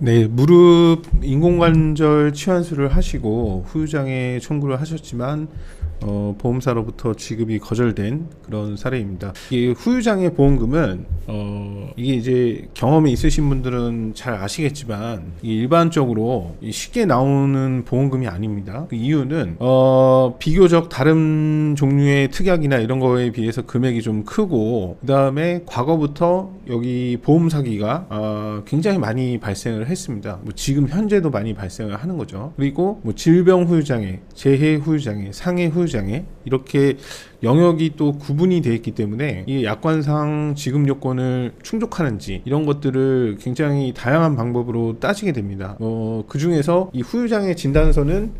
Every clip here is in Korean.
네, 무릎 인공관절 치환술을 하시고 후유장애 청구를 하셨지만 보험사로부터 지급이 거절된 그런 사례입니다. 이 후유장애 보험금은 이게 이제 경험이 있으신 분들은 잘 아시겠지만 일반적으로 쉽게 나오는 보험금이 아닙니다. 그 이유는 비교적 다른 종류의 특약이나 이런 거에 비해서 금액이 좀 크고, 그 다음에 과거부터 여기 보험 사기가 굉장히 많이 발생을 했습니다. 뭐 지금 현재도 많이 발생을 하는 거죠. 그리고 뭐 질병 후유장애, 재해 후유장애, 상해 후유장애 이렇게 영역이 또 구분이 되어 있기 때문에 이 약관상 지급 요건을 충족하는지 이런 것들을 굉장히 다양한 방법으로 따지게 됩니다. 그 중에서 이 후유장애 진단서는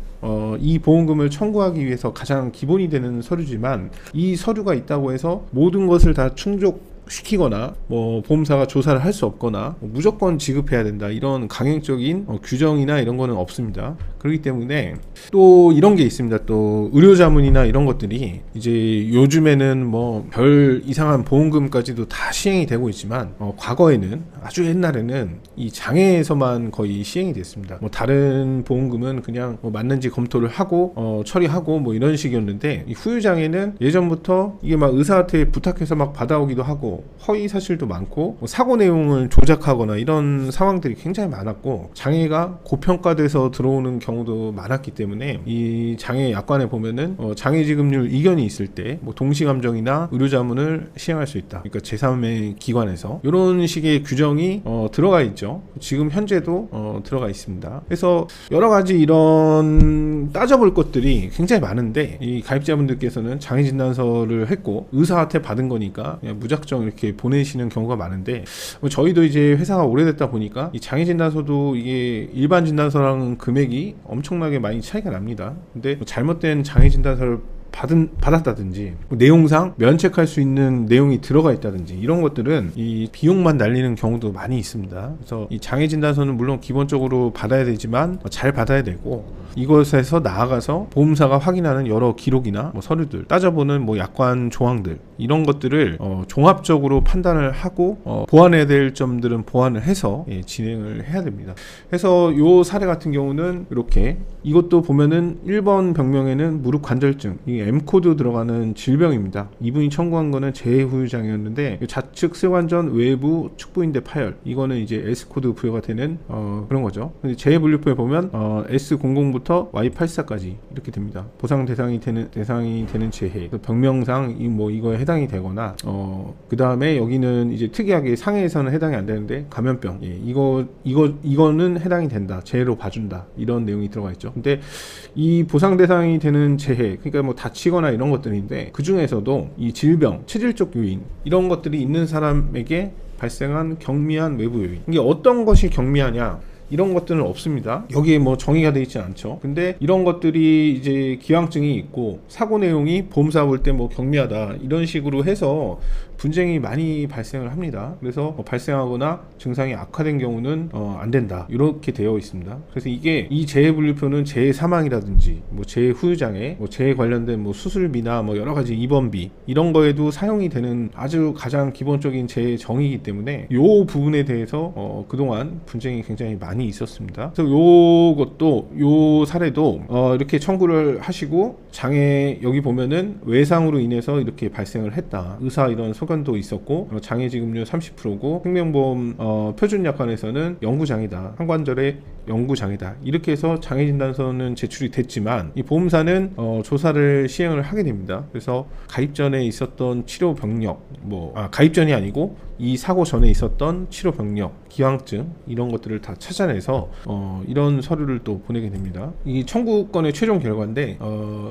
이 보험금을 청구하기 위해서 가장 기본이 되는 서류지만, 이 서류가 있다고 해서 모든 것을 다 충족시키거나 뭐 보험사가 조사를 할 수 없거나 무조건 지급해야 된다 이런 강행적인 규정이나 이런 거는 없습니다. 그렇기 때문에 또 이런 게 있습니다. 또 의료자문이나 이런 것들이 이제 요즘에는 뭐 별 이상한 보험금까지도 다 시행이 되고 있지만 과거에는, 아주 옛날에는 이 장애에서만 거의 시행이 됐습니다. 뭐 다른 보험금은 그냥 뭐 맞는지 검토를 하고 처리하고 뭐 이런 식이었는데, 이 후유장애는 예전부터 이게 막 의사한테 부탁해서 막 받아오기도 하고 허위 사실도 많고 뭐 사고 내용을 조작하거나 이런 상황들이 굉장히 많았고, 장애가 고평가돼서 들어오는 경우도 많았기 때문에 이 장애 약관에 보면은 장애 지급률 이견이 있을 때 뭐 동시감정이나 의료자문을 시행할 수 있다. 그러니까 제3의 기관에서 이런 식의 규정이 들어가 있죠. 지금 현재도 들어가 있습니다. 그래서 여러 가지 이런 따져볼 것들이 굉장히 많은데, 이 가입자분들께서는 장애 진단서를 했고 의사한테 받은 거니까 그냥 무작정 이렇게 보내시는 경우가 많은데, 저희도 이제 회사가 오래됐다 보니까 이 장애 진단서도 이게 일반 진단서랑 금액이 엄청나게 많이 차이가 납니다. 근데 잘못된 장애 진단서를 받았다든지 내용상 면책할 수 있는 내용이 들어가 있다든지 이런 것들은 이 비용만 날리는 경우도 많이 있습니다. 그래서 이 장애 진단서는 물론 기본적으로 받아야 되지만 잘 받아야 되고, 이것에서 나아가서 보험사가 확인하는 여러 기록이나 뭐 서류들 따져보는 뭐 약관 조항들 이런 것들을 종합적으로 판단을 하고 보완해야 될 점들은 보완을 해서 진행을 해야 됩니다. 그래서 요 사례 같은 경우는 이렇게, 이것도 보면은 1번 병명에는 무릎 관절증, 이 M코드 들어가는 질병입니다. 이분이 청구한 거는 재해 후유장애였는데 좌측 쇠관전 외부 축부인대 파열, 이거는 이제 S코드 부여가 되는 그런 거죠. 근데 재해 분류표에 보면 S00부터 Y84까지 이렇게 됩니다. 보상 대상이 되는 재해, 병명상 이거에 해당이 되거나 그 다음에 여기는 이제 특이하게 상해에서는 해당이 안 되는데 감염병, 이거는 해당이 된다, 재해로 봐준다, 이런 내용이 들어가 있죠. 근데 이 보상 대상이 되는 재해, 그러니까 뭐 다치거나 이런 것들인데, 그 중에서도 이 질병, 체질적 요인 이런 것들이 있는 사람에게 발생한 경미한 외부 요인, 이게 어떤 것이 경미하냐 이런 것들은 없습니다. 여기에 뭐 정의가 되어 있지 않죠. 근데 이런 것들이 이제 기왕증이 있고 사고 내용이 보험사 볼 때 뭐 경미하다 이런 식으로 해서 분쟁이 많이 발생을 합니다. 그래서 발생하거나 증상이 악화된 경우는 안 된다 이렇게 되어 있습니다. 그래서 이게 이 재해 분류표는 재해 사망이라든지 뭐 재해 후유장애, 뭐 재해 관련된 뭐 수술비나 뭐 여러 가지 입원비 이런 거에도 사용이 되는 아주 가장 기본적인 재해 정의이기 때문에 요 부분에 대해서 그동안 분쟁이 굉장히 많이 있었습니다. 그래서 요 사례도 이렇게 청구를 하시고, 장애 여기 보면은 외상으로 인해서 이렇게 발생을 했다, 의사 이런 소견도 있었고 장애 지급률 30%고 생명보험 표준약관에서는 영구장애다, 한관절의 영구장애다 이렇게 해서 장애 진단서는 제출이 됐지만, 이 보험사는 조사를 시행을 하게 됩니다. 그래서 가입 전에 있었던 치료 병력, 가입 전이 아니고 이 사고 전에 있었던 치료 병력, 기왕증 이런 것들을 다 찾아내서 이런 서류를 또 보내게 됩니다. 이 청구권의 최종 결과인데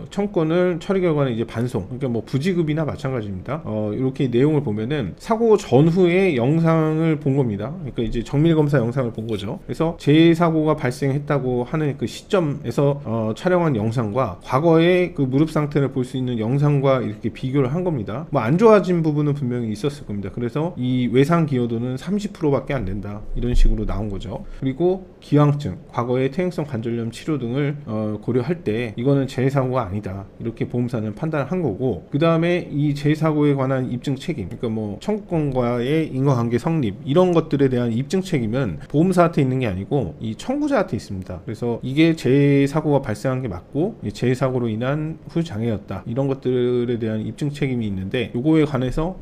청구권을 처리 결과는 이제 반송, 그러니까 뭐 부지급이나 마찬가지입니다. 이렇게 내용을 보면은 사고 전후의 영상을 본 겁니다. 그러니까 이제 정밀 검사 영상을 본 거죠. 그래서 재사고가 발생했다고 하는 그 시점에서 촬영한 영상과 과거의 그 무릎 상태를 볼 수 있는 영상과 이렇게 비교를 한 겁니다. 뭐 안 좋아진 부분은 분명히 있었을 겁니다. 그래서 이 이 외상 기여도는 30%밖에 안 된다, 이런 식으로 나온 거죠. 그리고 기왕증, 과거의 퇴행성 관절염 치료 등을 고려할 때 이거는 재해사고가 아니다, 이렇게 보험사는 판단을 한 거고, 그 다음에 이 재해사고에 관한 입증 책임, 그러니까 뭐 청구권과의 인과관계 성립, 이런 것들에 대한 입증 책임은 보험사한테 있는 게 아니고 이 청구자한테 있습니다. 그래서 이게 재해사고가 발생한 게 맞고 재해사고로 인한 후유장애였다, 이런 것들에 대한 입증 책임이 있는데 요거에 관해서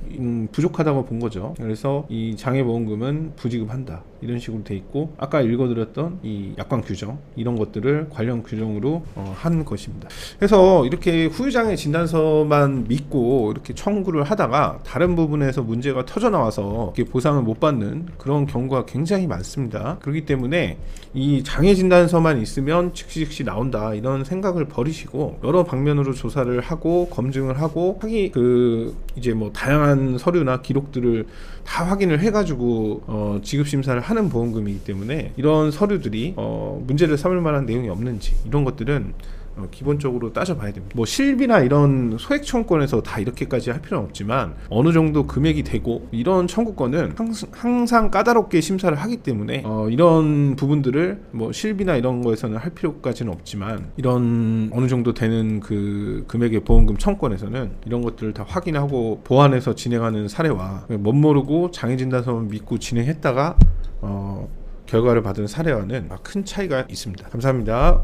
부족하다고 본 거죠. 그래서 이 장애보험금은 부지급한다, 이런 식으로 돼 있고, 아까 읽어드렸던 이 약관 규정, 이런 것들을 관련 규정으로 한 것입니다. 그래서 이렇게 후유장애 진단서만 믿고 이렇게 청구를 하다가 다른 부분에서 문제가 터져 나와서 이렇게 보상을 못 받는 그런 경우가 굉장히 많습니다. 그렇기 때문에 이 장애 진단서만 있으면 즉시 나온다, 이런 생각을 버리시고 여러 방면으로 조사를 하고 검증을 하고 이제 뭐 다양한 서류나 기록들을 다 확인을 해가지고 지급 심사를 하는 보험금이기 때문에 이런 서류들이 문제를 삼을 만한 내용이 없는지, 이런 것들은 기본적으로 따져봐야 됩니다. 뭐 실비나 이런 소액 청구권에서 다 이렇게까지 할 필요는 없지만 어느 정도 금액이 되고, 이런 청구권은 항상 까다롭게 심사를 하기 때문에 이런 부분들을 뭐 실비나 이런 거에서는 할 필요까지는 없지만, 이런 어느 정도 되는 그 금액의 보험금 청구권에서는 이런 것들을 다 확인하고 보완해서 진행하는 사례와 멋모르고 장애진단서만 믿고 진행했다가 결과를 받은 사례와는 큰 차이가 있습니다. 감사합니다.